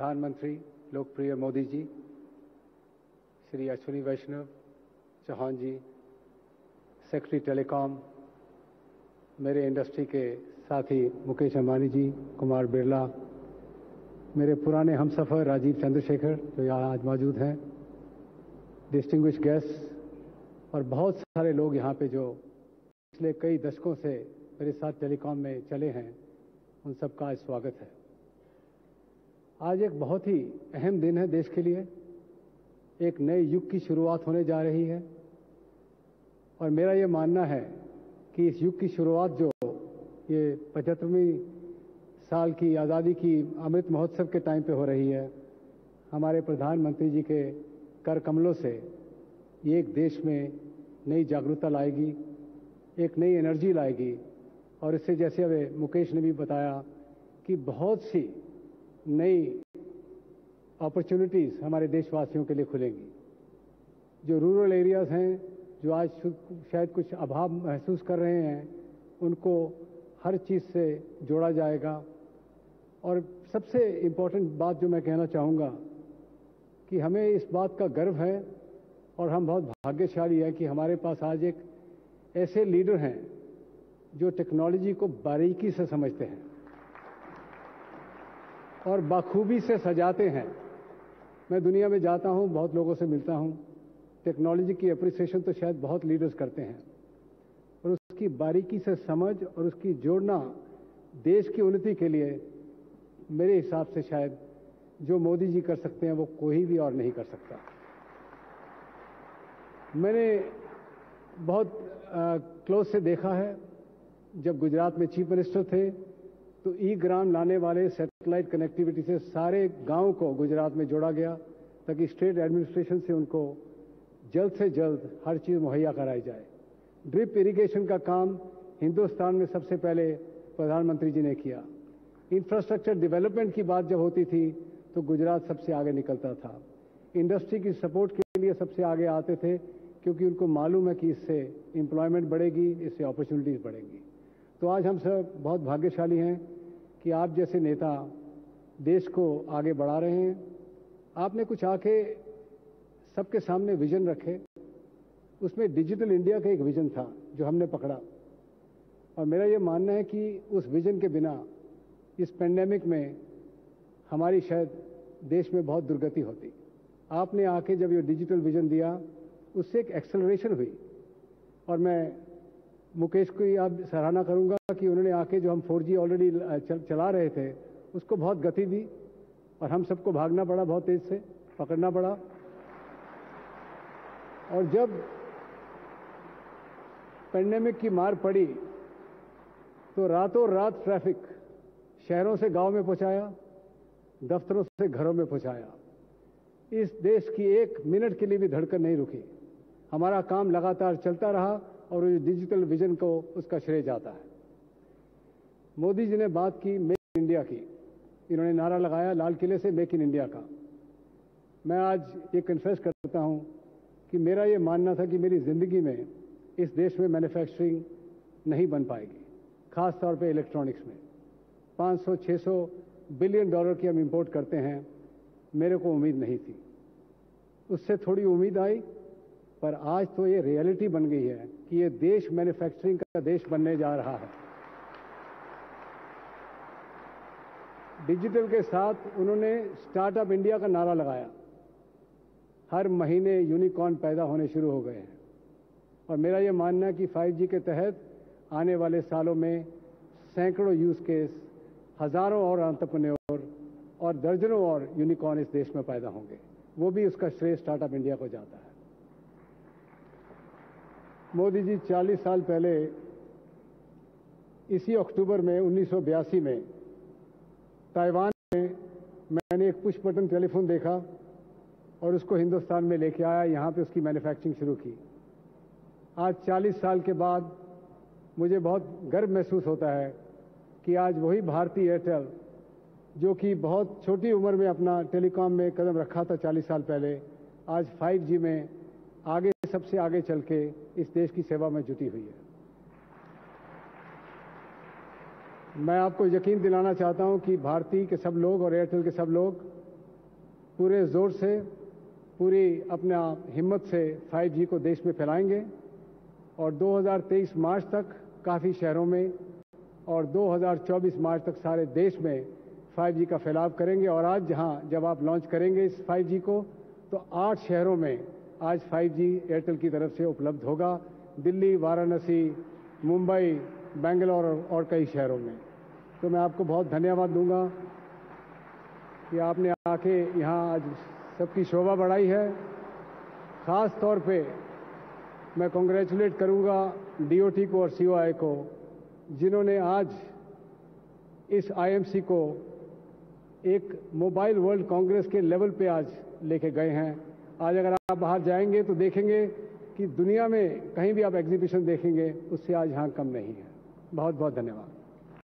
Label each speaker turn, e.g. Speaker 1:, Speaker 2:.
Speaker 1: प्रधानमंत्री लोकप्रिय मोदी जी, श्री अश्विनी वैष्णव चौहान जी, secretary telecom, मेरे इंडस्ट्री के साथी मुकेश अंबानी जी, कुमार बिरला, मेरे पुराने हमसफर राजीव चंद्रशेखर जो यहाँ आज मौजूद हैं, डिस्टिंग्विश गेस्ट और बहुत सारे लोग यहाँ पे जो पिछले कई दशकों से मेरे साथ टेलीकॉम में चले हैं, उन सबका आज स्वागत है। आज एक बहुत ही अहम दिन है देश के लिए। एक नए युग की शुरुआत होने जा रही है और मेरा ये मानना है कि इस युग की शुरुआत जो ये 75वीं साल की आज़ादी की अमृत महोत्सव के टाइम पे हो रही है, हमारे प्रधानमंत्री जी के कर कमलों से ये एक देश में नई जागरूकता लाएगी, एक नई एनर्जी लाएगी और इससे जैसे अभी मुकेश ने भी बताया कि बहुत सी नई अपॉर्चुनिटीज़ हमारे देशवासियों के लिए खुलेंगी। जो रूरल एरियाज़ हैं, जो आज शायद कुछ अभाव महसूस कर रहे हैं, उनको हर चीज़ से जोड़ा जाएगा। और सबसे इम्पोर्टेंट बात जो मैं कहना चाहूँगा कि हमें इस बात का गर्व है और हम बहुत भाग्यशाली हैं कि हमारे पास आज एक ऐसे लीडर हैं जो टेक्नोलॉजी को बारीकी से समझते हैं और बाखूबी से सजाते हैं। मैं दुनिया में जाता हूं, बहुत लोगों से मिलता हूं, टेक्नोलॉजी की अप्रिसिएशन तो शायद बहुत लीडर्स करते हैं और उसकी बारीकी से समझ और उसकी जोड़ना देश की उन्नति के लिए मेरे हिसाब से शायद जो मोदी जी कर सकते हैं वो कोई भी और नहीं कर सकता। मैंने बहुत क्लोज से देखा है, जब गुजरात में चीफ मिनिस्टर थे तो ई ग्राम लाने वाले सैटेलाइट कनेक्टिविटी से सारे गांव को गुजरात में जोड़ा गया ताकि स्टेट एडमिनिस्ट्रेशन से उनको जल्द से जल्द हर चीज़ मुहैया कराई जाए। ड्रिप इरिगेशन का काम हिंदुस्तान में सबसे पहले प्रधानमंत्री जी ने किया। इंफ्रास्ट्रक्चर डेवलपमेंट की बात जब होती थी तो गुजरात सबसे आगे निकलता था। इंडस्ट्री की सपोर्ट के लिए सबसे आगे आते थे क्योंकि उनको मालूम है कि इससे एम्प्लॉयमेंट बढ़ेगी, इससे अपॉर्चुनिटीज़ बढ़ेंगी। तो आज हम सब बहुत भाग्यशाली हैं कि आप जैसे नेता देश को आगे बढ़ा रहे हैं। आपने कुछ आके सबके सामने विजन रखे, उसमें डिजिटल इंडिया का एक विजन था जो हमने पकड़ा और मेरा ये मानना है कि उस विजन के बिना इस पेंडेमिक में हमारी शायद देश में बहुत दुर्गति होती। आपने आके जब ये डिजिटल विजन दिया, उससे एक एक्सेलरेशन हुई और मैं मुकेश की आप सराहना करूंगा कि उन्होंने आके जो हम 4G ऑलरेडी चला रहे थे उसको बहुत गति दी और हम सबको भागना पड़ा, बहुत तेज से पकड़ना पड़ा। और जब पेंडेमिक की मार पड़ी तो रातों रात ट्रैफिक शहरों से गांव में पहुंचाया, दफ्तरों से घरों में पहुंचाया। इस देश की एक मिनट के लिए भी धड़कन नहीं रुकी। हमारा काम लगातार चलता रहा और इस डिजिटल विजन को उसका श्रेय जाता है। मोदी जी ने बात की मेक इन इंडिया की, इन्होंने नारा लगाया लाल किले से मेक इन इंडिया का। मैं आज ये कन्फेस करता हूं कि मेरा ये मानना था कि मेरी ज़िंदगी में इस देश में मैन्युफैक्चरिंग नहीं बन पाएगी, खास तौर पे इलेक्ट्रॉनिक्स में। 500-600 बिलियन डॉलर की हम इंपोर्ट करते हैं, मेरे को उम्मीद नहीं थी। उससे थोड़ी उम्मीद आई, पर आज तो ये रियलिटी बन गई है कि ये देश मैन्युफैक्चरिंग का देश बनने जा रहा है। डिजिटल के साथ उन्होंने स्टार्टअप इंडिया का नारा लगाया। हर महीने यूनिकॉर्न पैदा होने शुरू हो गए हैं और मेरा ये मानना है कि 5G के तहत आने वाले सालों में सैकड़ों यूज केस, हजारों और एंटरप्रेन्योर और दर्जनों और यूनिकॉर्न इस देश में पैदा होंगे। वो भी उसका श्रेय स्टार्टअप इंडिया को जाता है। मोदी जी 40 साल पहले इसी अक्टूबर में 1982 में ताइवान में मैंने एक पुश बटन टेलीफोन देखा और उसको हिंदुस्तान में लेके आया, यहाँ पे उसकी मैन्युफैक्चरिंग शुरू की। आज 40 साल के बाद मुझे बहुत गर्व महसूस होता है कि आज वही भारती एयरटेल जो कि बहुत छोटी उम्र में अपना टेलीकॉम में कदम रखा था 40 साल पहले, आज 5G में आगे सबसे आगे चल के इस देश की सेवा में जुटी हुई है। मैं आपको यकीन दिलाना चाहता हूं कि भारती के सब लोग और एयरटेल के सब लोग पूरे जोर से, पूरी अपना हिम्मत से 5G को देश में फैलाएंगे और 2023 मार्च तक काफ़ी शहरों में और 2024 मार्च तक सारे देश में 5G का फैलाव करेंगे। और आज जब आप लॉन्च करेंगे इस 5G को, तो 8 शहरों में आज 5G एयरटेल की तरफ से उपलब्ध होगा। दिल्ली, वाराणसी, मुंबई, बेंगलोर और कई शहरों में। तो मैं आपको बहुत धन्यवाद दूंगा कि आपने आके यहाँ आज सबकी शोभा बढ़ाई है। ख़ास तौर पे मैं कॉन्ग्रेचुलेट करूंगा DOT को और COI को, जिन्होंने आज इस IMC को एक मोबाइल वर्ल्ड कांग्रेस के लेवल पे आज लेके गए हैं। आज अगर आप बाहर जाएंगे तो देखेंगे कि दुनिया में कहीं भी आप एग्जीबिशन देखेंगे उससे आज यहाँ कम नहीं है। बहुत बहुत धन्यवाद।